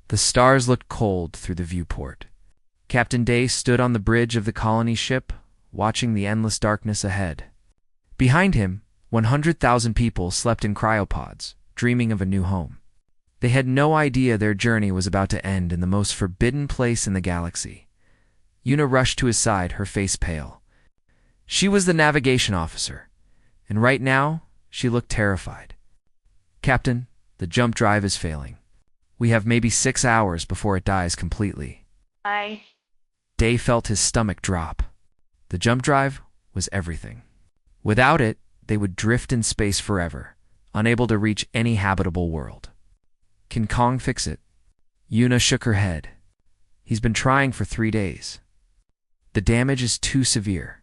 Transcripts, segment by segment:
The stars looked cold through the viewport. Captain Day stood on the bridge of the colony ship, watching the endless darkness ahead. Behind him, 100,000 people slept in cryopods, dreaming of a new home. They had no idea their journey was about to end in the most forbidden place in the galaxy. Una rushed to his side, her face pale. She was the navigation officer, and right now, she looked terrified. "Captain, the jump drive is failing. We have maybe 6 hours before it dies completely." Day felt his stomach drop. The jump drive was everything. Without it, they would drift in space forever, unable to reach any habitable world. "Can Kong fix it?" Una shook her head. "He's been trying for 3 days. The damage is too severe.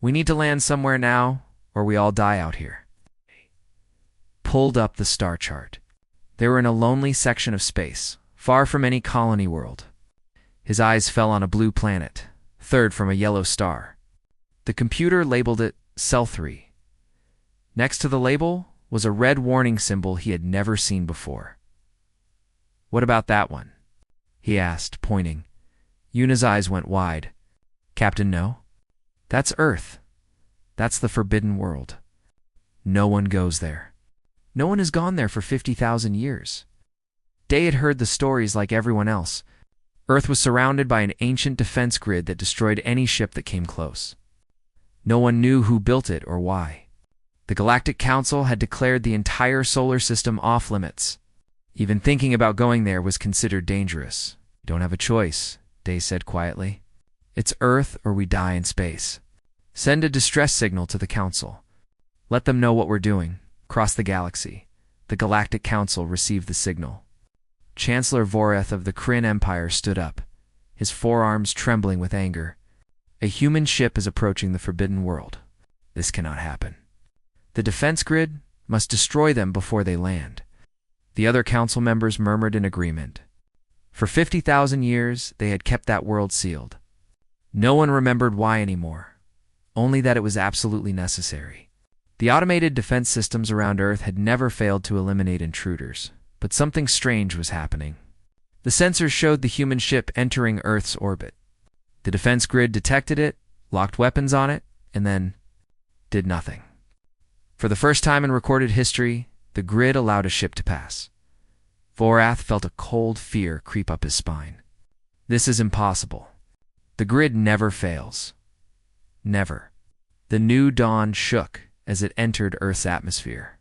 We need to land somewhere now, or we all die out here." Pulled up the star chart. They were in a lonely section of space, far from any colony world. His eyes fell on a blue planet, third from a yellow star. The computer labeled it Cell 3. Next to the label was a red warning symbol he had never seen before. "What about that one?" he asked, pointing. Una's eyes went wide. "Captain, no. That's Earth. That's the forbidden world. No one goes there. No one has gone there for 50,000 years." Day had heard the stories like everyone else. Earth was surrounded by an ancient defense grid that destroyed any ship that came close. No one knew who built it or why. The Galactic Council had declared the entire solar system off limits. Even thinking about going there was considered dangerous. "You don't have a choice," Day said quietly. "It's Earth or we die in space. Send a distress signal to the Council. Let them know what we're doing. Across the galaxy." The Galactic Council received the signal. Chancellor Voreth of the Kryn Empire stood up, his forearms trembling with anger. "A human ship is approaching the Forbidden World. This cannot happen. The defense grid must destroy them before they land." The other council members murmured in agreement. For 50,000 years, they had kept that world sealed. No one remembered why anymore, only that it was absolutely necessary. The automated defense systems around Earth had never failed to eliminate intruders, but something strange was happening. The sensors showed the human ship entering Earth's orbit. The defense grid detected it, locked weapons on it, and then did nothing. For the first time in recorded history, the grid allowed a ship to pass. Vorath felt a cold fear creep up his spine. This is impossible. The grid never fails. Never. The new dawn shook as it entered Earth's atmosphere.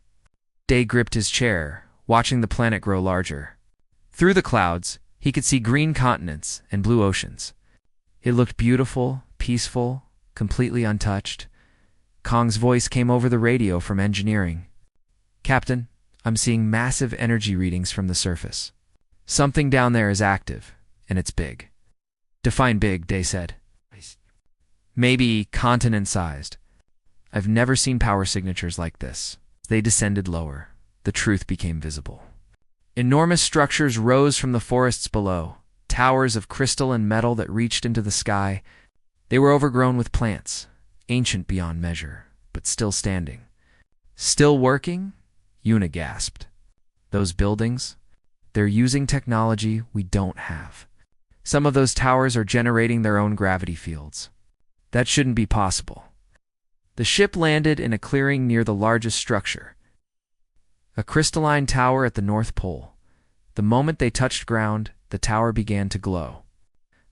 Day gripped his chair, watching the planet grow larger. Through the clouds, he could see green continents and blue oceans. It looked beautiful, peaceful, completely untouched. Kong's voice came over the radio from engineering. "Captain, I'm seeing massive energy readings from the surface. Something down there is active, and it's big." "Define big," Day said. "Maybe continent-sized. I've never seen power signatures like this." They descended lower. The truth became visible. Enormous structures rose from the forests below, towers of crystal and metal that reached into the sky. They were overgrown with plants, ancient beyond measure, but still standing. "Still working?" Una gasped. "Those buildings? They're using technology we don't have. Some of those towers are generating their own gravity fields. That shouldn't be possible." The ship landed in a clearing near the largest structure, a crystalline tower at the North Pole. The moment they touched ground, the tower began to glow.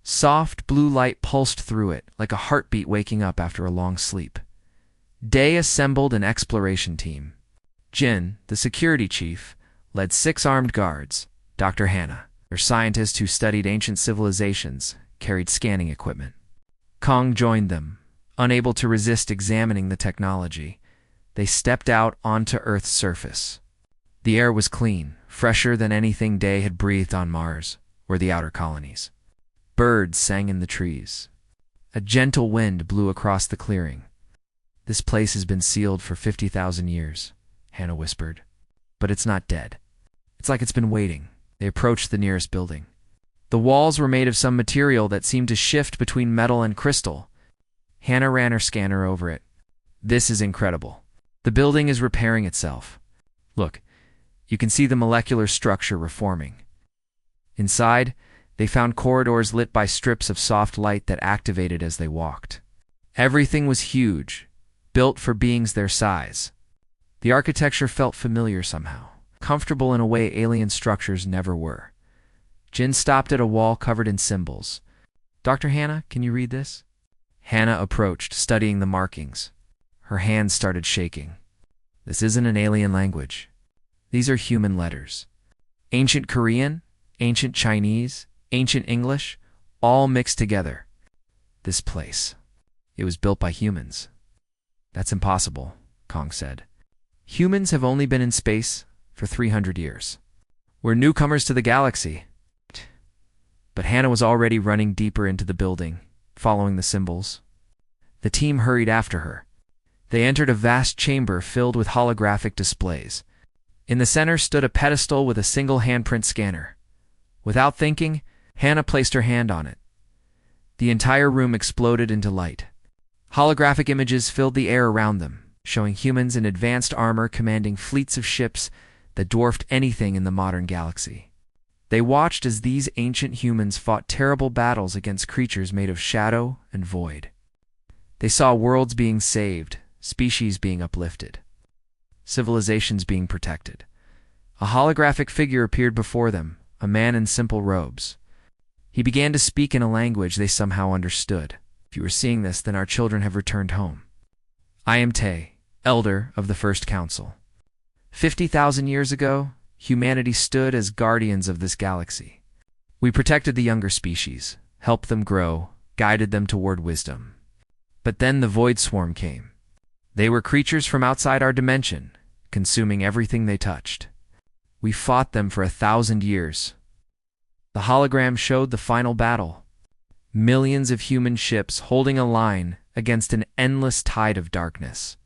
Soft blue light pulsed through it, like a heartbeat waking up after a long sleep. Day assembled an exploration team. Jin, the security chief, led 6 armed guards. Dr. Hannah, their scientist who studied ancient civilizations, carried scanning equipment. Kong joined them, unable to resist examining the technology. They stepped out onto Earth's surface. The air was clean, fresher than anything Day had breathed on Mars or the outer colonies. Birds sang in the trees. A gentle wind blew across the clearing. "This place has been sealed for 50,000 years, Hannah whispered. "But it's not dead. It's like it's been waiting." They approached the nearest building. The walls were made of some material that seemed to shift between metal and crystal. Hannah ran her scanner over it. "This is incredible. The building is repairing itself. Look, you can see the molecular structure reforming." Inside, they found corridors lit by strips of soft light that activated as they walked. Everything was huge, built for beings their size. The architecture felt familiar somehow, comfortable in a way alien structures never were. Jin stopped at a wall covered in symbols. "Dr. Hannah, can you read this?" Hannah approached, studying the markings. Her hands started shaking. "This isn't an alien language. These are human letters. Ancient Korean, ancient Chinese, ancient English, all mixed together. This place, it was built by humans." "That's impossible," Kong said. "Humans have only been in space for 300 years. We're newcomers to the galaxy." But Hannah was already running deeper into the building, following the symbols. The team hurried after her. They entered a vast chamber filled with holographic displays. In the center stood a pedestal with a single handprint scanner. Without thinking, Hannah placed her hand on it. The entire room exploded into light. Holographic images filled the air around them, showing humans in advanced armor commanding fleets of ships that dwarfed anything in the modern galaxy. They watched as these ancient humans fought terrible battles against creatures made of shadow and void. They saw worlds being saved, species being uplifted, civilizations being protected. A holographic figure appeared before them, a man in simple robes. He began to speak in a language they somehow understood. "If you are seeing this, then our children have returned home. I am Tay, elder of the First Council. 50,000 years ago, humanity stood as guardians of this galaxy. We protected the younger species, helped them grow, guided them toward wisdom. But then the Void Swarm came. They were creatures from outside our dimension, consuming everything they touched. We fought them for 1,000 years. The hologram showed the final battle. Millions of human ships holding a line against an endless tide of darkness.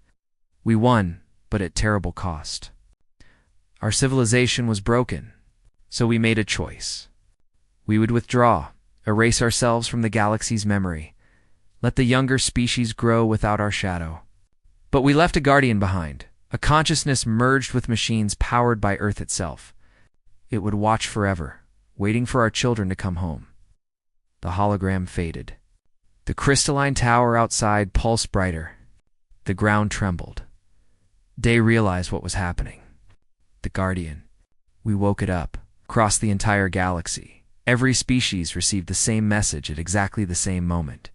We won, but at terrible cost. Our civilization was broken, so we made a choice. We would withdraw, erase ourselves from the galaxy's memory, let the younger species grow without our shadow. But we left a guardian behind, a consciousness merged with machines powered by Earth itself. It would watch forever, waiting for our children to come home." The hologram faded. The crystalline tower outside pulsed brighter. The ground trembled. Day realized what was happening. The Guardian. We woke it up. Across the entire galaxy, every species received the same message at exactly the same moment,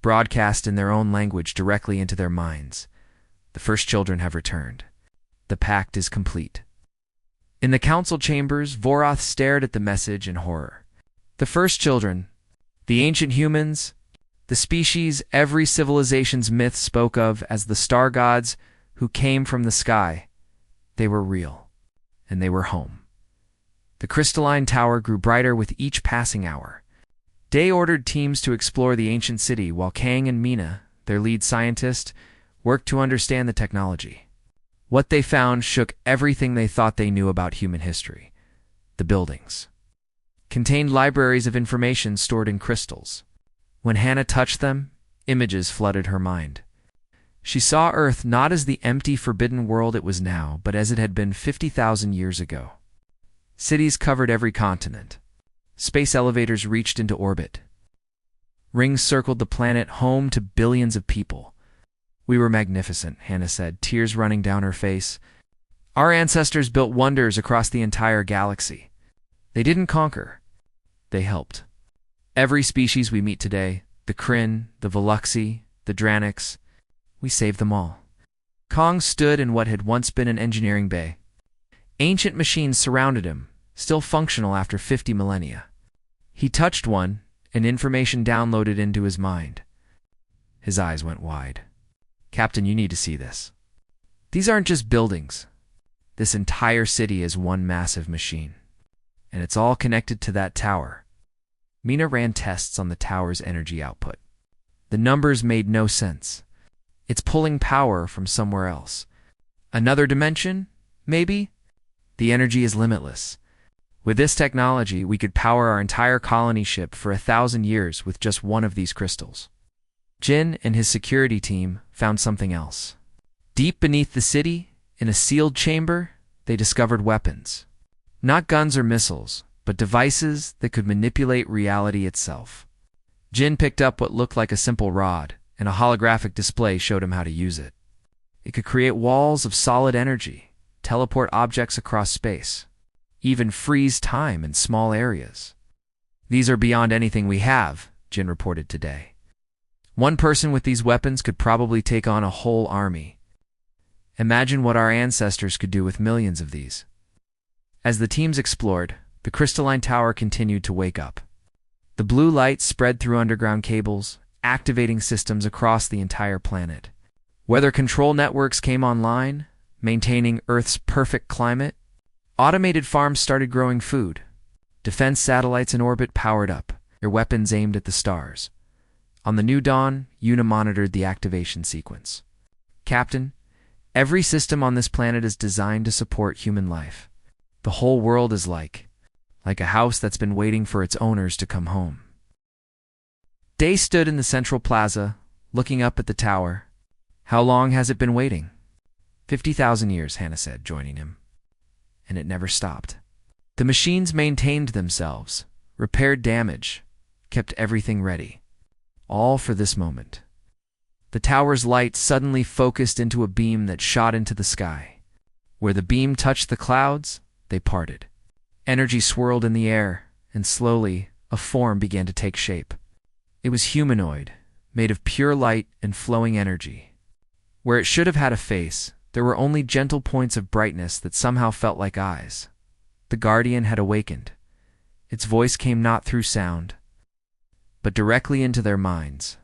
broadcast in their own language directly into their minds. The first children have returned. The pact is complete. In the council chambers, Voroth stared at the message in horror. The first children, the ancient humans, the species every civilization's myth spoke of as the star gods who came from the sky, they were real, and they were home. The crystalline tower grew brighter with each passing hour. Day ordered teams to explore the ancient city while Kang and Mina, their lead scientist, worked to understand the technology. What they found shook everything they thought they knew about human history. The buildings contained libraries of information stored in crystals. When Hannah touched them, images flooded her mind. She saw Earth not as the empty, forbidden world it was now, but as it had been 50,000 years ago. Cities covered every continent. Space elevators reached into orbit. Rings circled the planet, home to billions of people. "We were magnificent," Hannah said, tears running down her face. "Our ancestors built wonders across the entire galaxy. They didn't conquer. They helped. Every species we meet today, the Kryn, the Veluxi, the Dranics, we saved them all." Kong stood in what had once been an engineering bay. Ancient machines surrounded him, still functional after 50 millennia. He touched one, and information downloaded into his mind. His eyes went wide. "Captain, you need to see this. These aren't just buildings. This entire city is one massive machine. And it's all connected to that tower." Mina ran tests on the tower's energy output. The numbers made no sense. It's pulling power from somewhere else. Another dimension? Maybe? The energy is limitless. With this technology, we could power our entire colony ship for 1,000 years with just one of these crystals. Jin and his security team found something else. Deep beneath the city, in a sealed chamber, they discovered weapons. Not guns or missiles, but devices that could manipulate reality itself. Jin picked up what looked like a simple rod, and a holographic display showed him how to use it. It could create walls of solid energy, teleport objects across space, even freeze time in small areas. "These are beyond anything we have," Jin reported today. "One person with these weapons could probably take on a whole army. Imagine what our ancestors could do with millions of these." As the teams explored, the crystalline tower continued to wake up. The blue light spread through underground cables, activating systems across the entire planet. Weather control networks came online, maintaining Earth's perfect climate. Automated farms started growing food. Defense satellites in orbit powered up, their weapons aimed at the stars. On the new dawn, Yuna monitored the activation sequence. "Captain, every system on this planet is designed to support human life. The whole world is like a house that's been waiting for its owners to come home." Day stood in the central plaza, looking up at the tower. "How long has it been waiting?" 50,000 years, Hannah said, joining him. "And it never stopped. The machines maintained themselves, repaired damage, kept everything ready. All for this moment." The tower's light suddenly focused into a beam that shot into the sky. Where the beam touched the clouds, they parted. Energy swirled in the air, and slowly, a form began to take shape. It was humanoid, made of pure light and flowing energy. Where it should have had a face, there were only gentle points of brightness that somehow felt like eyes. The Guardian had awakened. Its voice came not through sound, but directly into their minds.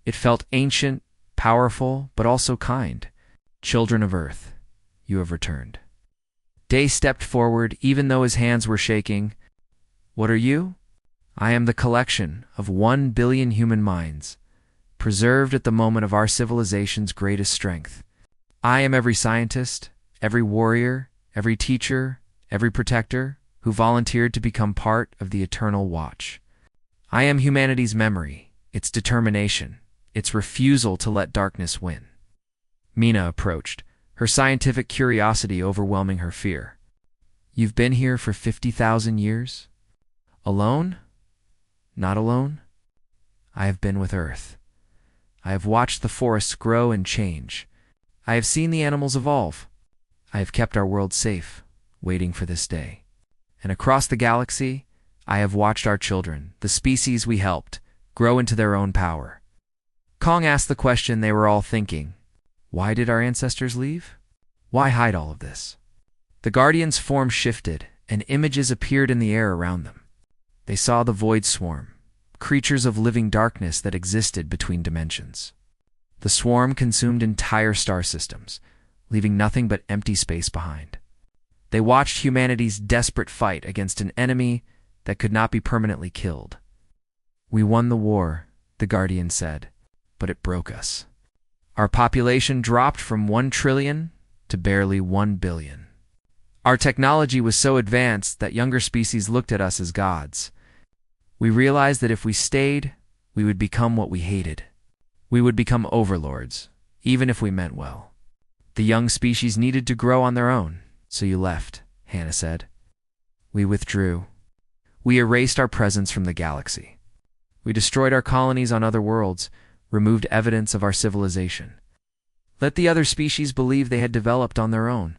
It felt ancient, powerful, but also kind. "Children of Earth, you have returned." Day stepped forward, even though his hands were shaking. "What are you?" "I am the collection of 1 billion human minds, preserved at the moment of our civilization's greatest strength. I am every scientist, every warrior, every teacher, every protector who volunteered to become part of the Eternal Watch. I am humanity's memory, its determination, its refusal to let darkness win." Mina approached, her scientific curiosity overwhelming her fear. "You've been here for 50,000 years? Alone? Not alone? I have been with Earth. I have watched the forests grow and change. I have seen the animals evolve. I have kept our world safe, waiting for this day. And across the galaxy, I have watched our children, the species we helped, grow into their own power." Kong asked the question they were all thinking. Why did our ancestors leave? Why hide all of this? The Guardian's form shifted, and images appeared in the air around them. They saw the Void Swarm, creatures of living darkness that existed between dimensions. The swarm consumed entire star systems, leaving nothing but empty space behind. They watched humanity's desperate fight against an enemy that could not be permanently killed. "We won the war," the Guardian said, "but it broke us. Our population dropped from 1 trillion to barely 1 billion. Our technology was so advanced that younger species looked at us as gods. We realized that if we stayed, we would become what we hated. We would become overlords, even if we meant well. The young species needed to grow on their own, so you left," Hannah said. "We withdrew. We erased our presence from the galaxy. We destroyed our colonies on other worlds, removed evidence of our civilization. Let the other species believe they had developed on their own,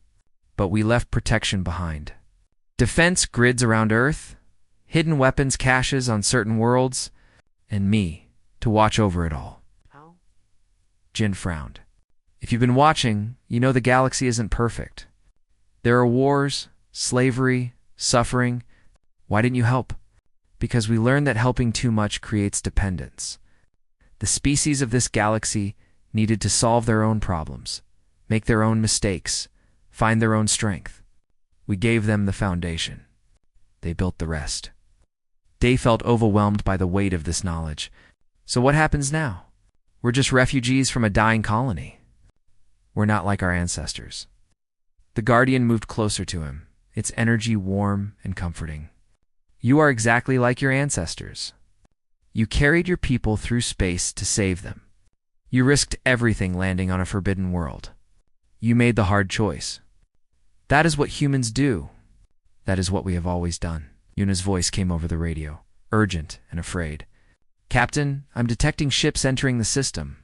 but we left protection behind. Defense grids around Earth, hidden weapons caches on certain worlds, and me to watch over it all." How? Jin frowned. "If you've been watching, you know the galaxy isn't perfect. There are wars, slavery, suffering. Why didn't you help? Because we learned that helping too much creates dependence. The species of this galaxy needed to solve their own problems, make their own mistakes, find their own strength. We gave them the foundation. They built the rest." Day felt overwhelmed by the weight of this knowledge. "So what happens now? We're just refugees from a dying colony. We're not like our ancestors." The Guardian moved closer to him, its energy warm and comforting. "You are exactly like your ancestors. You carried your people through space to save them. You risked everything landing on a forbidden world. You made the hard choice. That is what humans do. That is what we have always done." Yuna's voice came over the radio, urgent and afraid. Captain, I'm detecting ships entering the system.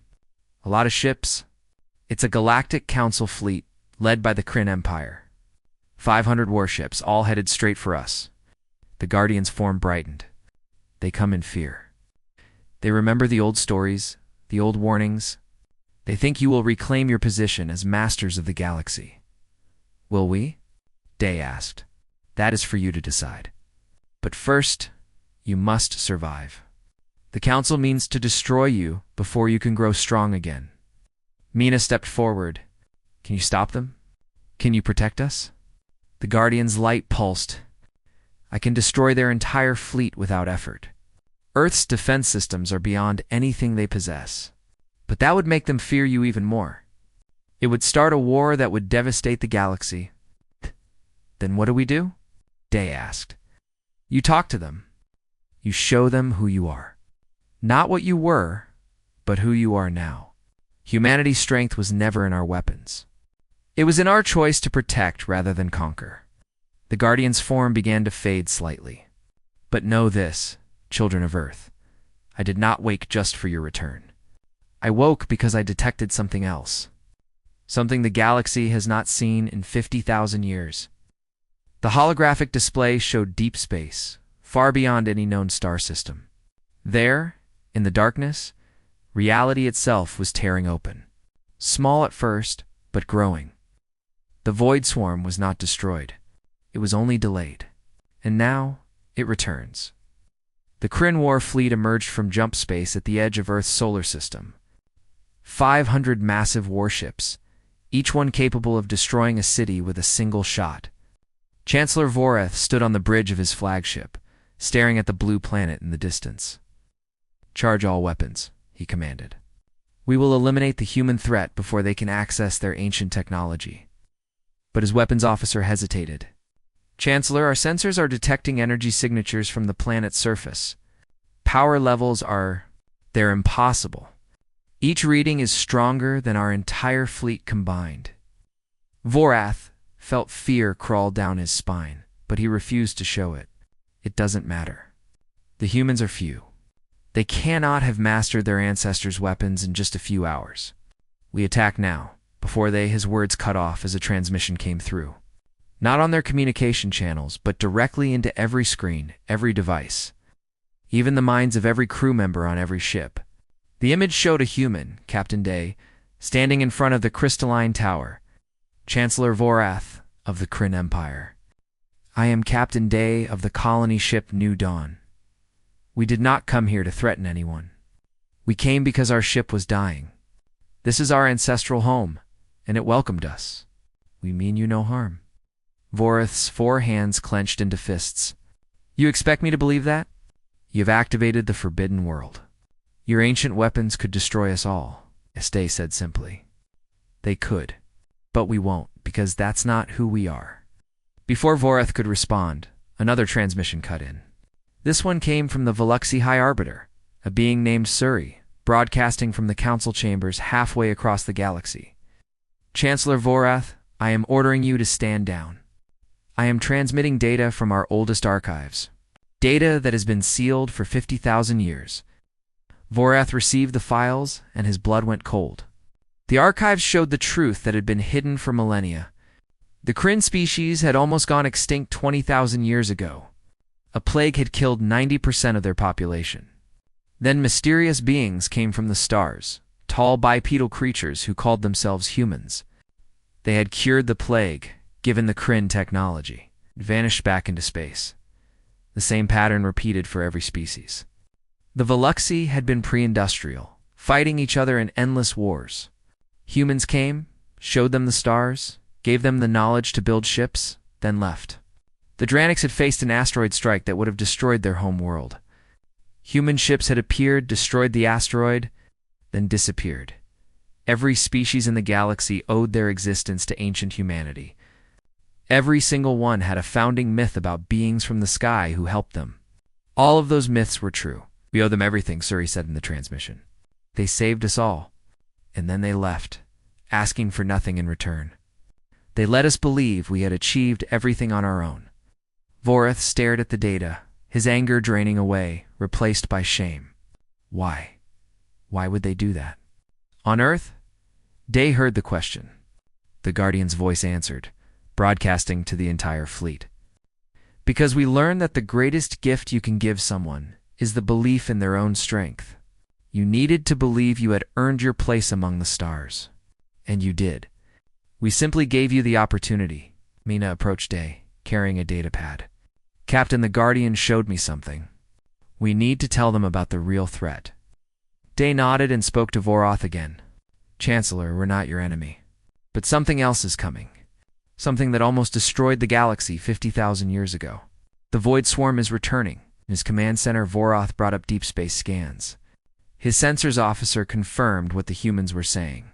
A lot of ships. It's a Galactic Council fleet, led by the Kryn Empire. 500 warships, all headed straight for us. The Guardians' form brightened. They come in fear. They remember the old stories, the old warnings. They think you will reclaim your position as masters of the galaxy. Will we? Day asked. That is for you to decide. But first, you must survive. The Council means to destroy you before you can grow strong again. Mina stepped forward. Can you stop them? Can you protect us? The Guardian's light pulsed. I can destroy their entire fleet without effort. Earth's defense systems are beyond anything they possess. But that would make them fear you even more. It would start a war that would devastate the galaxy. Then what do? Day asked. You talk to them. You show them who you are. Not what you were, but who you are now. Humanity's strength was never in our weapons. It was in our choice to protect rather than conquer. The Guardian's form began to fade slightly. But know this, children of Earth. I did not wake just for your return. I woke because I detected something else. Something the galaxy has not seen in 50,000 years. The holographic display showed deep space, far beyond any known star system. There, in the darkness, reality itself was tearing open. Small at first, but growing. The Void Swarm was not destroyed. It was only delayed. And now, it returns. The Kryn War fleet emerged from jump space at the edge of Earth's solar system. 500 massive warships, each one capable of destroying a city with a single shot. Chancellor Voreth stood on the bridge of his flagship, staring at the blue planet in the distance. Charge all weapons, he commanded. We will eliminate the human threat before they can access their ancient technology. But his weapons officer hesitated. Chancellor, our sensors are detecting energy signatures from the planet's surface. Power levels they're impossible. Each reading is stronger than our entire fleet combined. Vorath felt fear crawl down his spine, but he refused to show it. It doesn't matter. The humans are few. They cannot have mastered their ancestors' weapons in just a few hours. We attack now, before his words cut off as a transmission came through. Not on their communication channels, but directly into every screen, every device. Even the minds of every crew member on every ship. The image showed a human, Captain Day, standing in front of the crystalline tower. Chancellor Vorath of the Kryn Empire. I am Captain Day of the colony ship New Dawn. We did not come here to threaten anyone. We came because our ship was dying. This is our ancestral home, and it welcomed us. We mean you no harm. Vorath's 4 hands clenched into fists. You expect me to believe that? You've activated the forbidden world. Your ancient weapons could destroy us all, Estee said simply. They could, but we won't, because that's not who we are. Before Vorath could respond, another transmission cut in. This one came from the Veluxi High Arbiter, a being named Suri, broadcasting from the council chambers halfway across the galaxy. Chancellor Vorath, I am ordering you to stand down. I am transmitting data from our oldest archives. Data that has been sealed for 50,000 years. Vorath received the files, and his blood went cold. The archives showed the truth that had been hidden for millennia. The Kryn species had almost gone extinct 20,000 years ago. A plague had killed 90% of their population. Then mysterious beings came from the stars, tall bipedal creatures who called themselves humans. They had cured the plague, given the Kryn technology, vanished back into space. The same pattern repeated for every species. The Veluxi had been pre-industrial, fighting each other in endless wars. Humans came, showed them the stars, gave them the knowledge to build ships, then left. The Dranics had faced an asteroid strike that would have destroyed their home world. Human ships had appeared, destroyed the asteroid, then disappeared. Every species in the galaxy owed their existence to ancient humanity. Every single one had a founding myth about beings from the sky who helped them. All of those myths were true. We owe them everything, Suri said in the transmission. They saved us all. And then they left, asking for nothing in return. They let us believe we had achieved everything on our own. Voreth stared at the data, his anger draining away, replaced by shame. Why? Why would they do that? On Earth? Day heard the question. The Guardian's voice answered, broadcasting to the entire fleet. Because we learned that the greatest gift you can give someone is the belief in their own strength. You needed to believe you had earned your place among the stars. And you did. We simply gave you the opportunity. Mina approached Day, carrying a data pad. Captain, the Guardian showed me something. We need to tell them about the real threat. Day nodded and spoke to Voroth again. Chancellor, we're not your enemy. But something else is coming. Something that almost destroyed the galaxy 50,000 years ago. The Void Swarm is returning. In his command center, Voroth brought up deep space scans. His sensors officer confirmed what the humans were saying.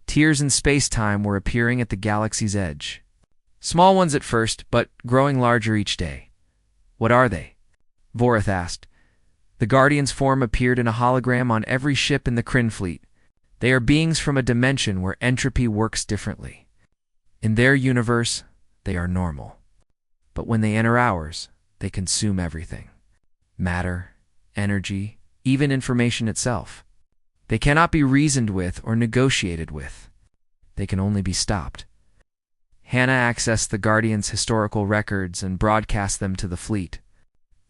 Tears in space-time were appearing at the galaxy's edge. Small ones at first, but growing larger each day. What are they? Voroth asked. The Guardian's form appeared in a hologram on every ship in the Kryn fleet. They are beings from a dimension where entropy works differently. In their universe, they are normal. But when they enter ours, they consume everything. Matter, energy, even information itself. They cannot be reasoned with or negotiated with. They can only be stopped. Hannah accessed the Guardian's historical records and broadcast them to the fleet.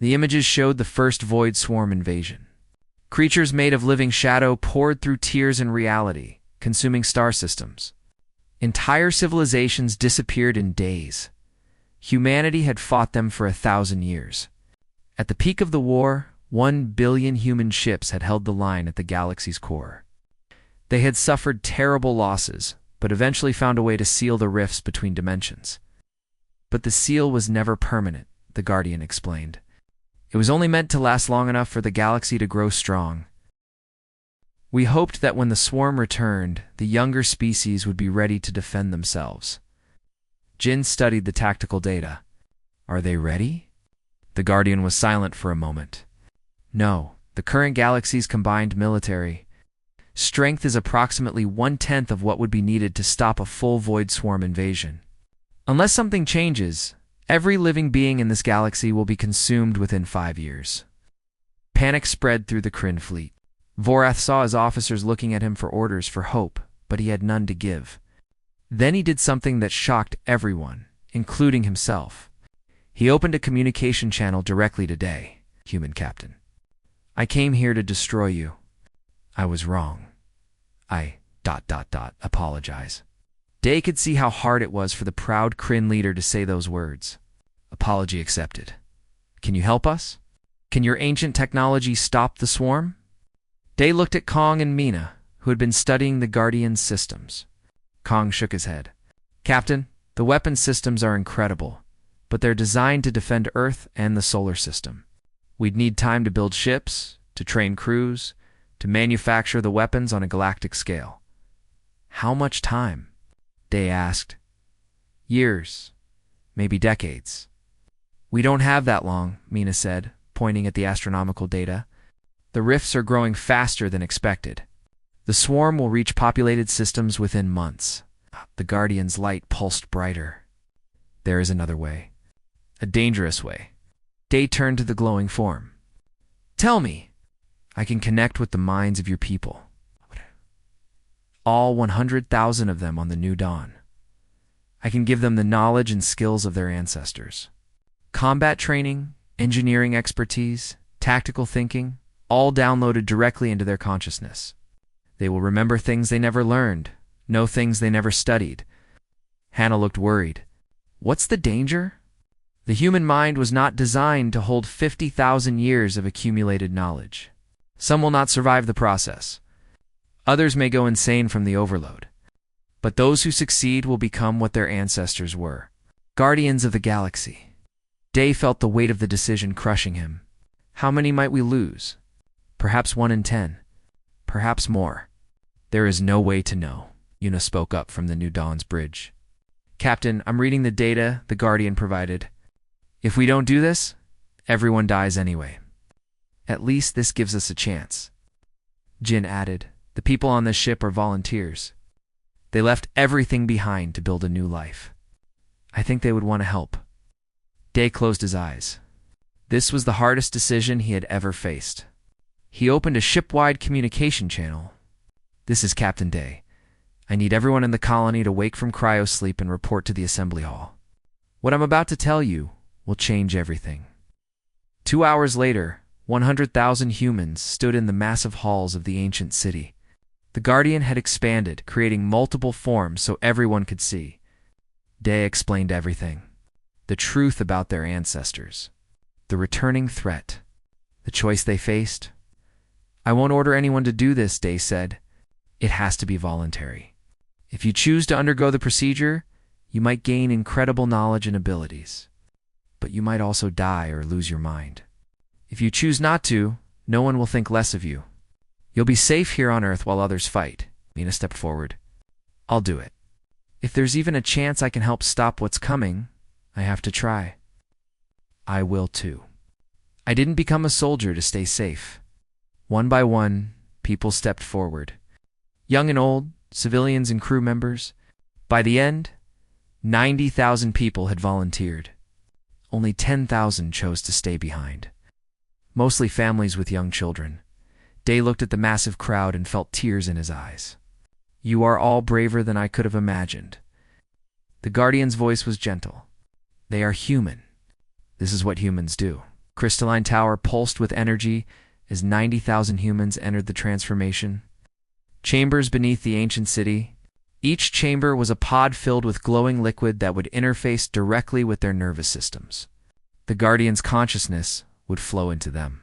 The images showed the first Void Swarm invasion. Creatures made of living shadow poured through tears in reality, consuming star systems. Entire civilizations disappeared in days. Humanity had fought them for 1,000 years. At the peak of the war, 1 billion human ships had held the line at the galaxy's core. They had suffered terrible losses, but eventually found a way to seal the rifts between dimensions. But the seal was never permanent, the Guardian explained. It was only meant to last long enough for the galaxy to grow strong. We hoped that when the swarm returned, the younger species would be ready to defend themselves. Jin studied the tactical data. Are they ready? The Guardian was silent for a moment. No, the current galaxy's combined military strength is approximately 1/10 of what would be needed to stop a full Void Swarm invasion. Unless something changes, every living being in this galaxy will be consumed within 5 years. Panic spread through the Kryn fleet. Voroth saw his officers looking at him for orders for hope, but he had none to give. Then he did something that shocked everyone, including himself. He opened a communication channel directly to Day. Human Captain. I came here to destroy you. I was wrong. I apologize. Day could see how hard it was for the proud Kryn leader to say those words. Apology accepted. Can you help us? Can your ancient technology stop the swarm? Day looked at Kong and Mina, who had been studying the Guardian's systems. Kong shook his head. Captain, the weapon systems are incredible, but they're designed to defend Earth and the solar system. We'd need time to build ships, to train crews, to manufacture the weapons on a galactic scale. How much time? Day asked. Years, maybe decades. We don't have that long, Mina said, pointing at the astronomical data. The rifts are growing faster than expected. The swarm will reach populated systems within months. The Guardian's light pulsed brighter. There is another way. A dangerous way. Day turned to the glowing form. Tell me. I can connect with the minds of your people. All 100,000 of them on the New Dawn. I can give them the knowledge and skills of their ancestors. Combat training, engineering expertise, tactical thinking, all downloaded directly into their consciousness. They will remember things they never learned, know things they never studied. Hannah looked worried. What's the danger? The human mind was not designed to hold 50,000 years of accumulated knowledge. Some will not survive the process. Others may go insane from the overload. But those who succeed will become what their ancestors were. Guardians of the galaxy. Day felt the weight of the decision crushing him. How many might we lose? Perhaps 1 in 10. Perhaps more. There is no way to know, Yuna spoke up from the New Dawn's bridge. Captain, I'm reading the data the Guardian provided. If we don't do this, everyone dies anyway. At least this gives us a chance. Jin added, the people on this ship are volunteers. They left everything behind to build a new life. I think they would want to help. Day closed his eyes. This was the hardest decision he had ever faced. He opened a ship-wide communication channel. "This is Captain Day. I need everyone in the colony to wake from cryosleep and report to the assembly hall. What I'm about to tell you will change everything." 2 hours later, 100,000 humans stood in the massive halls of the ancient city. The Guardian had expanded, creating multiple forms so everyone could see. Day explained everything. The truth about their ancestors. The returning threat. The choice they faced. "I won't order anyone to do this," Day said. "It has to be voluntary. If you choose to undergo the procedure, you might gain incredible knowledge and abilities. But you might also die or lose your mind. If you choose not to, no one will think less of you. You'll be safe here on Earth while others fight." Mina stepped forward. "I'll do it. If there's even a chance I can help stop what's coming, I have to try." "I will too. I didn't become a soldier to stay safe." One by one, people stepped forward. Young and old, civilians and crew members. By the end, 90,000 people had volunteered. Only 10,000 chose to stay behind. Mostly families with young children. Day looked at the massive crowd and felt tears in his eyes. "You are all braver than I could have imagined." The Guardian's voice was gentle. "They are human. This is what humans do." Crystalline Tower pulsed with energy as 90,000 humans entered the transformation. Chambers beneath the ancient city. Each chamber was a pod filled with glowing liquid that would interface directly with their nervous systems. The Guardian's consciousness would flow into them.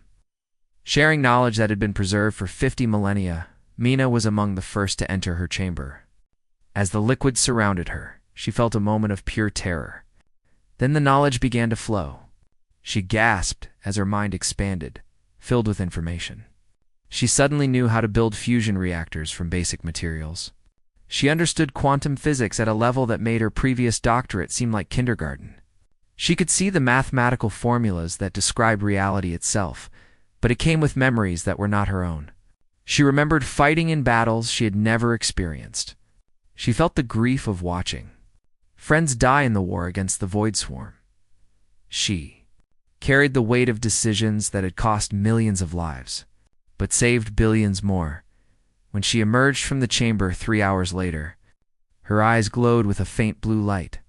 Sharing knowledge that had been preserved for 50 millennia, Mina was among the first to enter her chamber. As the liquid surrounded her, she felt a moment of pure terror. Then the knowledge began to flow. She gasped as her mind expanded, filled with information. She suddenly knew how to build fusion reactors from basic materials. She understood quantum physics at a level that made her previous doctorate seem like kindergarten. She could see the mathematical formulas that describe reality itself, but it came with memories that were not her own. She remembered fighting in battles she had never experienced. She felt the grief of watching friends die in the war against the Void Swarm. She carried the weight of decisions that had cost millions of lives, but saved billions more. When she emerged from the chamber 3 hours later, her eyes glowed with a faint blue light.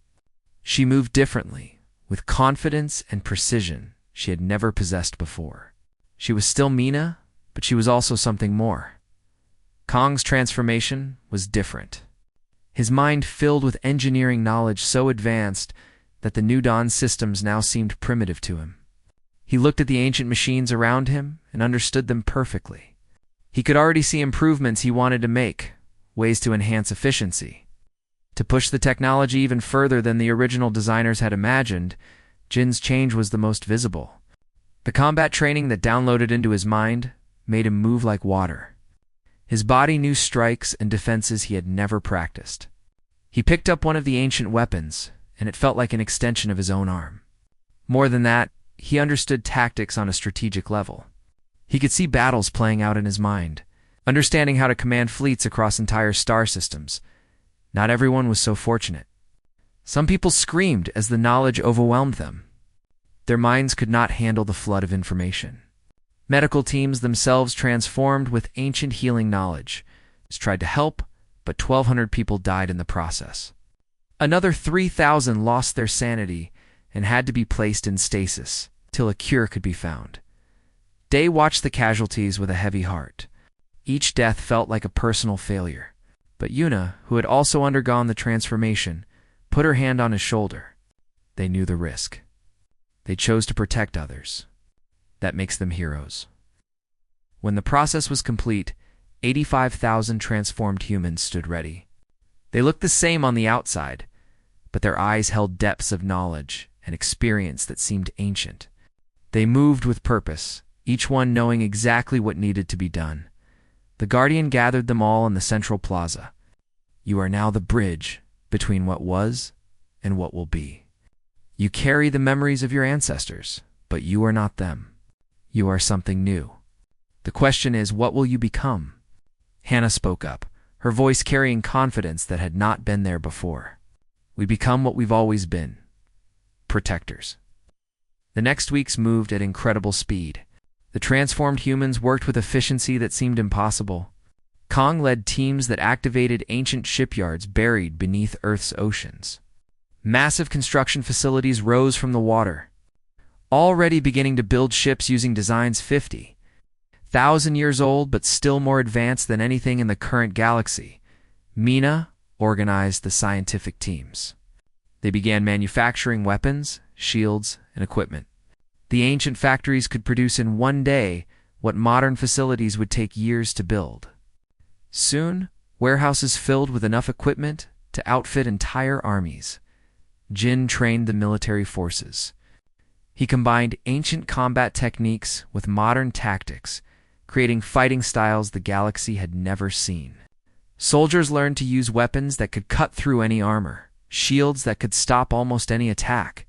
She moved differently, with confidence and precision she had never possessed before. She was still Mina, but she was also something more. Kong's transformation was different. His mind filled with engineering knowledge so advanced that the New Dawn systems now seemed primitive to him. He looked at the ancient machines around him and understood them perfectly. He could already see improvements he wanted to make, ways to enhance efficiency. To push the technology even further than the original designers had imagined, Jin's change was the most visible. The combat training that downloaded into his mind made him move like water. His body knew strikes and defenses he had never practiced. He picked up one of the ancient weapons, and it felt like an extension of his own arm. More than that, he understood tactics on a strategic level. He could see battles playing out in his mind, understanding how to command fleets across entire star systems. Not everyone was so fortunate. Some people screamed as the knowledge overwhelmed them. Their minds could not handle the flood of information. Medical teams themselves transformed with ancient healing knowledge, tried to help, but 1,200 people died in the process. Another 3,000 lost their sanity and had to be placed in stasis till a cure could be found. Day watched the casualties with a heavy heart. Each death felt like a personal failure. But Yuna, who had also undergone the transformation, put her hand on his shoulder. They knew the risk. They chose to protect others. That makes them heroes. When the process was complete, 85,000 transformed humans stood ready. They looked the same on the outside, but their eyes held depths of knowledge and experience that seemed ancient. They moved with purpose, each one knowing exactly what needed to be done. The Guardian gathered them all in the central plaza. You are now the bridge between what was and what will be. You carry the memories of your ancestors, but you are not them. You are something new. The question is, what will you become? Hannah spoke up, her voice carrying confidence that had not been there before. We become what we've always been. Protectors. The next weeks moved at incredible speed. The transformed humans worked with efficiency that seemed impossible. Kong led teams that activated ancient shipyards buried beneath Earth's oceans. Massive construction facilities rose from the water, already beginning to build ships using designs 50,000 years old but still more advanced than anything in the current galaxy. Mina organized the scientific teams. They began manufacturing weapons, shields, and equipment. The ancient factories could produce in one day what modern facilities would take years to build. Soon, warehouses filled with enough equipment to outfit entire armies. Jin trained the military forces. He combined ancient combat techniques with modern tactics, creating fighting styles the galaxy had never seen. Soldiers learned to use weapons that could cut through any armor, shields that could stop almost any attack,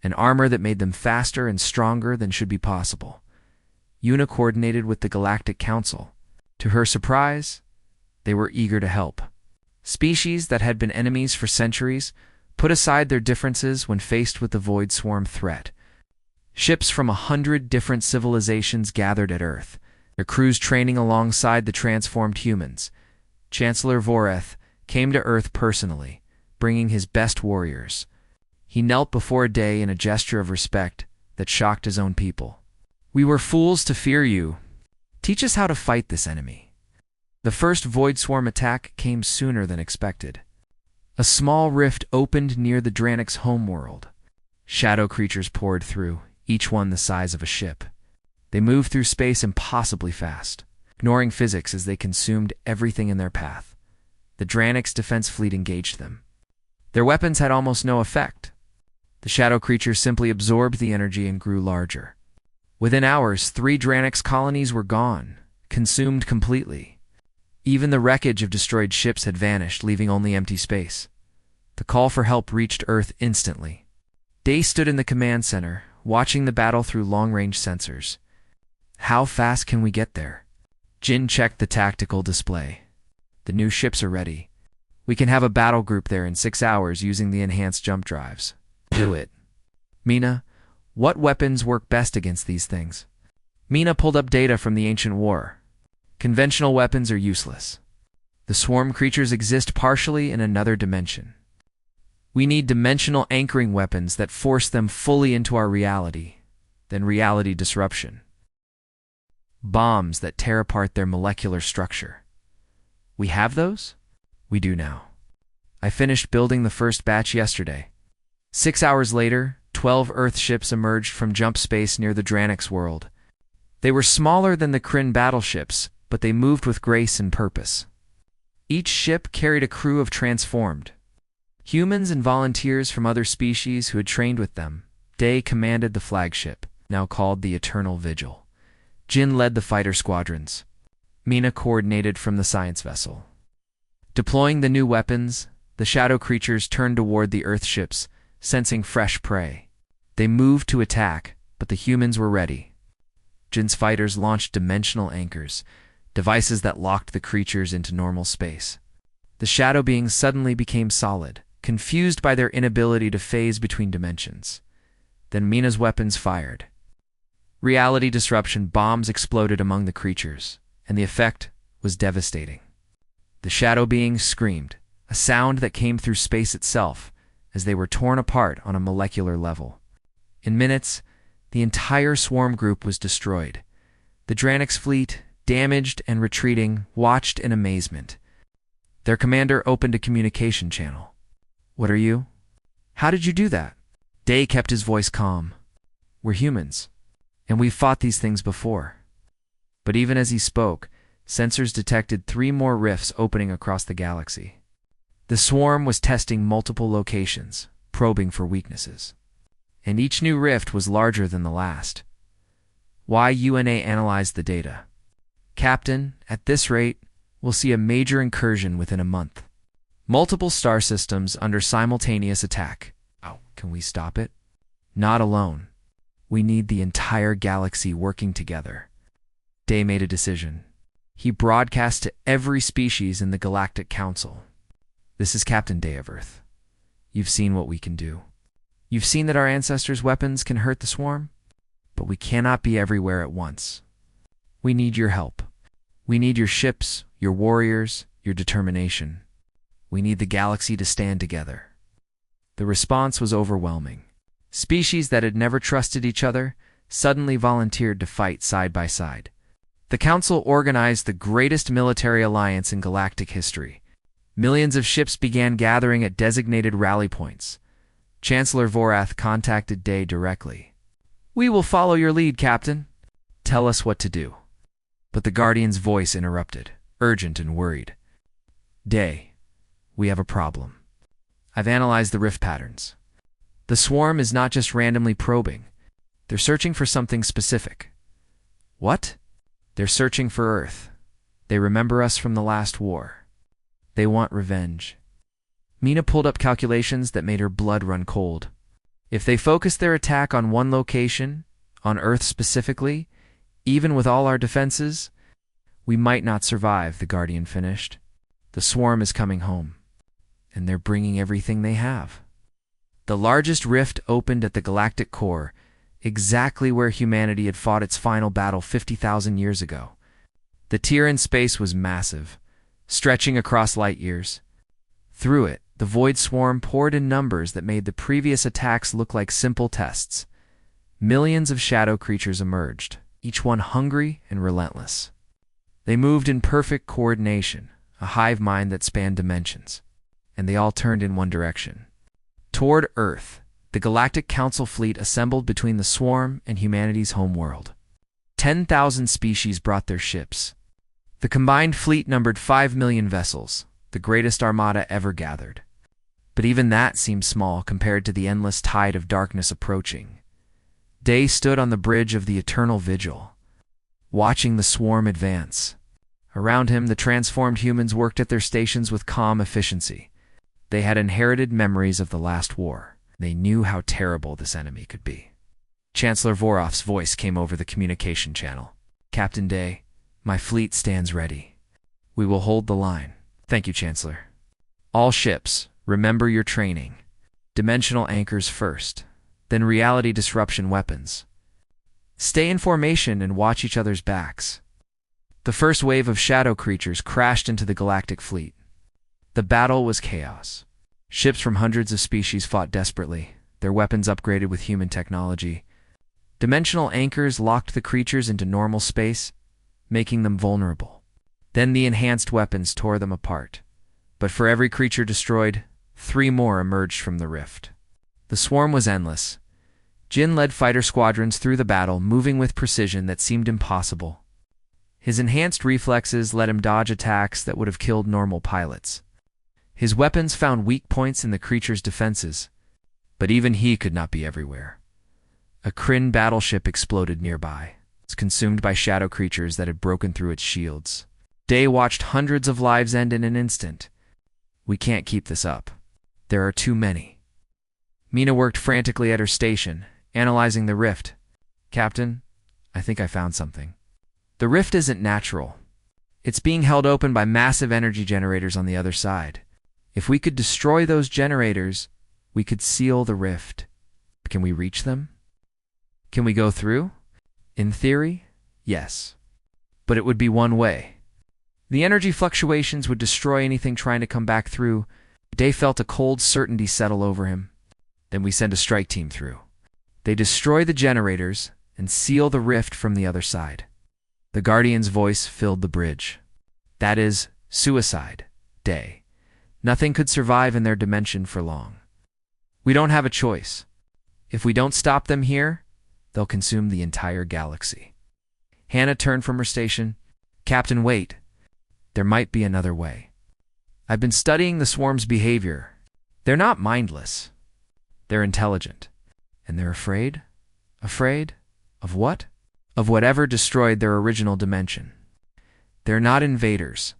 and armor that made them faster and stronger than should be possible. Yuna coordinated with the Galactic Council. To her surprise, they were eager to help. Species that had been enemies for centuries put aside their differences when faced with the Void Swarm threat. Ships from 100 different civilizations gathered at Earth, their crews training alongside the transformed humans. Chancellor Voreth came to Earth personally, bringing his best warriors. He knelt before Day in a gesture of respect that shocked his own people. "We were fools to fear you. Teach us how to fight this enemy." The first Void Swarm attack came sooner than expected. A small rift opened near the Dranic's homeworld. Shadow creatures poured through, each one the size of a ship. They moved through space impossibly fast, ignoring physics as they consumed everything in their path. The Dranic's defense fleet engaged them. Their weapons had almost no effect. The shadow creatures simply absorbed the energy and grew larger. Within hours, 3 Dranic's colonies were gone, consumed completely. Even the wreckage of destroyed ships had vanished, leaving only empty space. The call for help reached Earth instantly. Day stood in the command center, watching the battle through long-range sensors. "How fast can we get there?" Jin checked the tactical display. "The new ships are ready. We can have a battle group there in 6 hours using the enhanced jump drives." "Do it." "Mina, what weapons work best against these things?" Mina pulled up data from the ancient war. "Conventional weapons are useless. The swarm creatures exist partially in another dimension. We need dimensional anchoring weapons that force them fully into our reality, then reality disruption. Bombs that tear apart their molecular structure. We have those? We do now. I finished building the first batch yesterday." 6 hours later, 12 Earth ships emerged from jump space near the Dranic's world. They were smaller than the Kryn battleships, but they moved with grace and purpose. Each ship carried a crew of transformed humans and volunteers from other species who had trained with them. Day commanded the flagship, now called the Eternal Vigil. Jin led the fighter squadrons. Mina coordinated from the science vessel. Deploying the new weapons, the shadow creatures turned toward the Earth ships, sensing fresh prey. They moved to attack, but the humans were ready. Jin's fighters launched dimensional anchors, devices that locked the creatures into normal space. The shadow beings suddenly became solid, confused by their inability to phase between dimensions. Then Mina's weapons fired. Reality disruption bombs exploded among the creatures, and the effect was devastating. The shadow beings screamed, a sound that came through space itself, as they were torn apart on a molecular level. In minutes, the entire swarm group was destroyed. The Dranic's fleet, damaged and retreating, watched in amazement. Their commander opened a communication channel. "What are you? How did you do that?" Day kept his voice calm. "We're humans, and we've fought these things before." But even as he spoke, sensors detected 3 more rifts opening across the galaxy. The swarm was testing multiple locations, probing for weaknesses. And each new rift was larger than the last. YUNA analyzed the data. "Captain, at this rate, we'll see a major incursion within a month. Multiple star systems under simultaneous attack. Oh, can we stop it?" "Not alone. We need the entire galaxy working together." Day made a decision. He broadcast to every species in the Galactic Council. "This is Captain Day of Earth. You've seen what we can do. You've seen that our ancestors' weapons can hurt the swarm? But we cannot be everywhere at once. We need your help. We need your ships, your warriors, your determination. We need the galaxy to stand together." The response was overwhelming. Species that had never trusted each other suddenly volunteered to fight side by side. The Council organized the greatest military alliance in galactic history. Millions of ships began gathering at designated rally points. Chancellor Vorath contacted Day directly. "We will follow your lead, Captain. Tell us what to do." But the Guardian's voice interrupted, urgent and worried. "Day, we have a problem. I've analyzed the rift patterns. The swarm is not just randomly probing. They're searching for something specific." "What?" "They're searching for Earth. They remember us from the last war. They want revenge." Mina pulled up calculations that made her blood run cold. If they focus their attack on one location, on Earth specifically, even with all our defenses, we might not survive, the Guardian finished. "The swarm is coming home, and they're bringing everything they have." The largest rift opened at the galactic core, exactly where humanity had fought its final battle 50,000 years ago. The tear in space was massive, stretching across light years. Through it, the void swarm poured in numbers that made the previous attacks look like simple tests. Millions of shadow creatures emerged, each one hungry and relentless. They moved in perfect coordination, a hive mind that spanned dimensions, and they all turned in one direction. Toward Earth, the Galactic Council fleet assembled between the swarm and humanity's homeworld. 10,000 species brought their ships. The combined fleet numbered 5 million vessels, the greatest armada ever gathered. But even that seemed small compared to the endless tide of darkness approaching. Day stood on the bridge of the eternal vigil, watching the swarm advance. Around him, the transformed humans worked at their stations with calm efficiency. They had inherited memories of the last war. They knew how terrible this enemy could be. Chancellor Vorath's voice came over the communication channel. "Captain Day, my fleet stands ready. We will hold the line." "Thank you, Chancellor. All ships, remember your training. Dimensional anchors first, then reality disruption weapons. Stay in formation and watch each other's backs." The first wave of shadow creatures crashed into the galactic fleet. The battle was chaos. Ships from hundreds of species fought desperately, their weapons upgraded with human technology. Dimensional anchors locked the creatures into normal space, making them vulnerable. Then the enhanced weapons tore them apart. But for every creature destroyed, 3 more emerged from the rift. The swarm was endless. Jin led fighter squadrons through the battle, moving with precision that seemed impossible. His enhanced reflexes let him dodge attacks that would have killed normal pilots. His weapons found weak points in the creature's defenses, but even he could not be everywhere. A Kryn battleship exploded nearby. It was consumed by shadow creatures that had broken through its shields. Day watched hundreds of lives end in an instant. "We can't keep this up. There are too many." Mina worked frantically at her station, analyzing the rift. "Captain, I think I found something. The rift isn't natural. It's being held open by massive energy generators on the other side. If we could destroy those generators, we could seal the rift. Can we reach them? Can we go through? In theory, yes. But it would be one way. The energy fluctuations would destroy anything trying to come back through." Day felt a cold certainty settle over him. "Then we send a strike team through. They destroy the generators and seal the rift from the other side." The Guardian's voice filled the bridge. "That is suicide, Day. Nothing could survive in their dimension for long. We don't have a choice. If we don't stop them here, they'll consume the entire galaxy." Hannah turned from her station. "Captain, wait. There might be another way. I've been studying the swarm's behavior. They're not mindless. They're intelligent. And they're afraid? Afraid? Of what? Of whatever destroyed their original dimension. They're not invaders.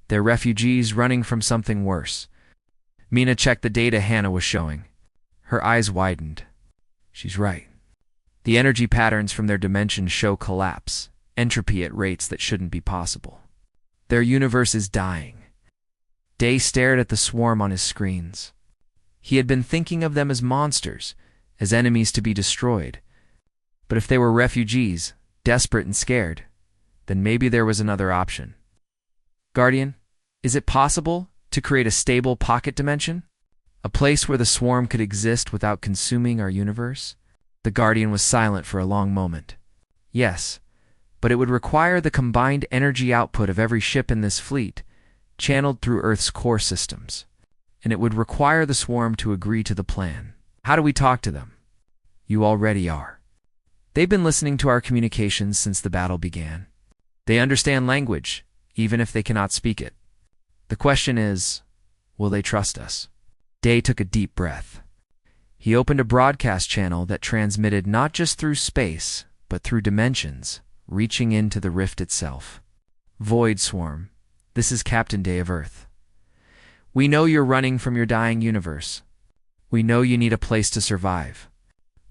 They're refugees running from something worse." Mina checked the data Hannah was showing. Her eyes widened. She's right. The energy patterns from their dimension show collapse, entropy at rates that shouldn't be possible. Their universe is dying. Day stared at the swarm on his screens. He had been thinking of them as monsters, as enemies to be destroyed. But if they were refugees, desperate and scared, then maybe there was another option. Guardian, is it possible to create a stable pocket dimension? A place where the swarm could exist without consuming our universe? The Guardian was silent for a long moment. Yes, but it would require the combined energy output of every ship in this fleet, channeled through Earth's core systems. And it would require the swarm to agree to the plan. How do we talk to them? You already are. They've been listening to our communications since the battle began. They understand language, even if they cannot speak it. The question is, will they trust us? Day took a deep breath. He opened a broadcast channel that transmitted not just through space, but through dimensions, reaching into the rift itself. Void Swarm, this is Captain Day of Earth. We know you're running from your dying universe. We know you need a place to survive.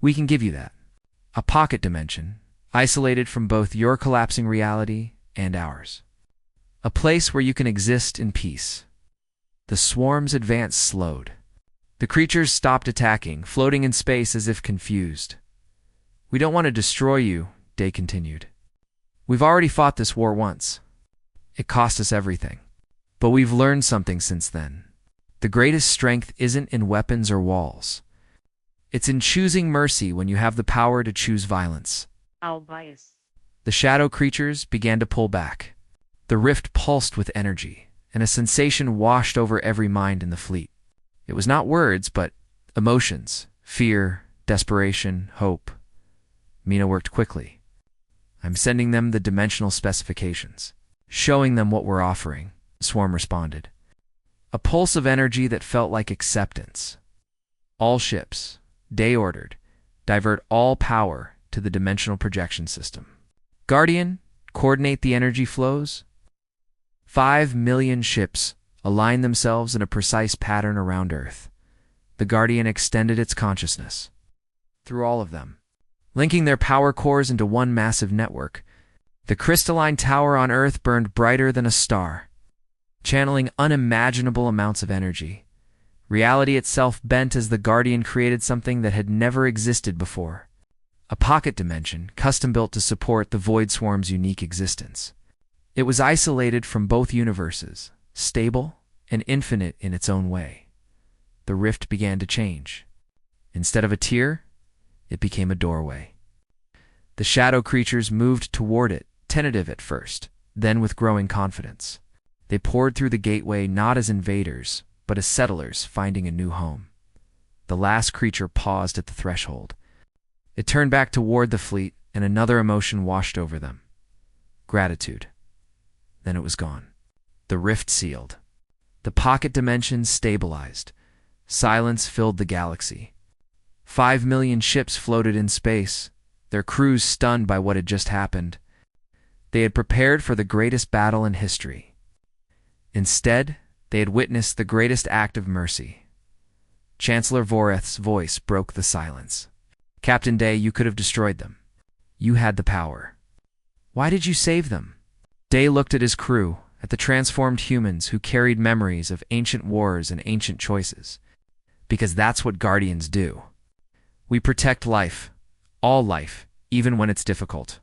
We can give you that. A pocket dimension, isolated from both your collapsing reality and ours. A place where you can exist in peace. The swarm's advance slowed. The creatures stopped attacking, floating in space as if confused. We don't want to destroy you, Day continued. We've already fought this war once. It cost us everything. But we've learned something since then. The greatest strength isn't in weapons or walls. It's in choosing mercy when you have the power to choose violence. Bias. The shadow creatures began to pull back. The rift pulsed with energy, and a sensation washed over every mind in the fleet. It was not words, but emotions, fear, desperation, hope. Mina worked quickly. I'm sending them the dimensional specifications, showing them what we're offering, Swarm responded. A pulse of energy that felt like acceptance. All ships, Day ordered, divert all power to the dimensional projection system. Guardian, coordinate the energy flows. 5 million ships align themselves in a precise pattern around Earth. The Guardian extended its consciousness through all of them, linking their power cores into one massive network. The crystalline tower on Earth burned brighter than a star, channeling unimaginable amounts of energy. Reality itself bent as the Guardian created something that had never existed before. A pocket dimension, custom-built to support the Void Swarm's unique existence. It was isolated from both universes, stable and infinite in its own way. The rift began to change. Instead of a tier, it became a doorway. The shadow creatures moved toward it, tentative at first, then with growing confidence. They poured through the gateway not as invaders, but as settlers finding a new home. The last creature paused at the threshold. It turned back toward the fleet, and another emotion washed over them. Gratitude. Then it was gone. The rift sealed. The pocket dimensions stabilized. Silence filled the galaxy. 5 million ships floated in space, their crews stunned by what had just happened. They had prepared for the greatest battle in history. Instead, they had witnessed the greatest act of mercy. Chancellor Voreth's voice broke the silence. Captain Day, you could have destroyed them. You had the power. Why did you save them? Day looked at his crew, at the transformed humans who carried memories of ancient wars and ancient choices. Because that's what Guardians do. We protect life, all life, even when it's difficult.